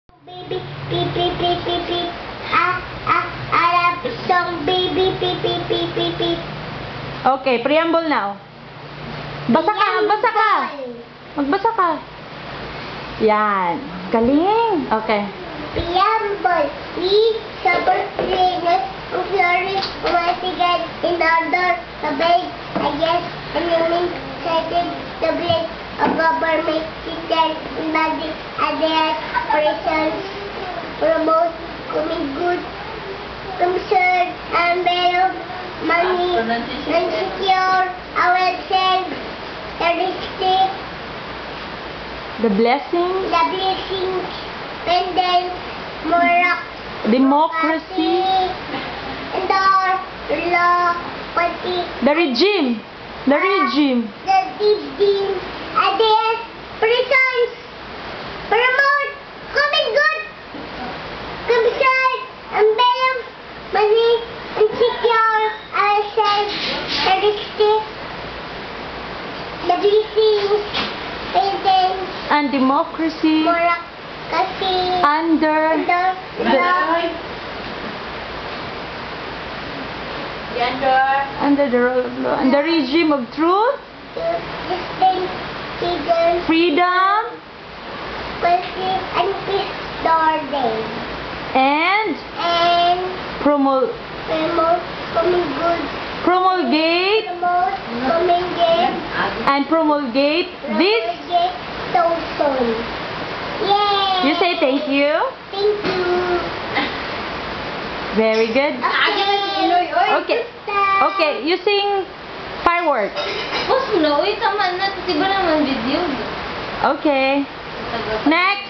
Baby, beep, beep, beep, beep, beep. I love the song, baby, beep, beep, beep, beep, beep. Okay, preamble now. Basa ka, magbasa ka. Magbasa ka. Yan. Galing. Okay. Preamble. We subordinate of glory Almighty God in order to obey against and human setting the blade of government system in body and their operations promote common good, concern and value money and secure ourselves the respect, The blessing, the blessings, independence, moral democracy, and our law, party, the regime, the regime, ideas, prisons, promote common good, concern, and value money and secure ourselves the respect, the blessings, independence, and democracy moral under the rule of law and the regime of truth, freedom, and peace day. and And promulgate promote common good, promulgate promote common good, and promulgate this. promulgate social. Yay! You say thank you. Thank you. Very good. Okay. Okay, you sing fireworks. Boss, no, tama na. Diba naman video? Okay. Next.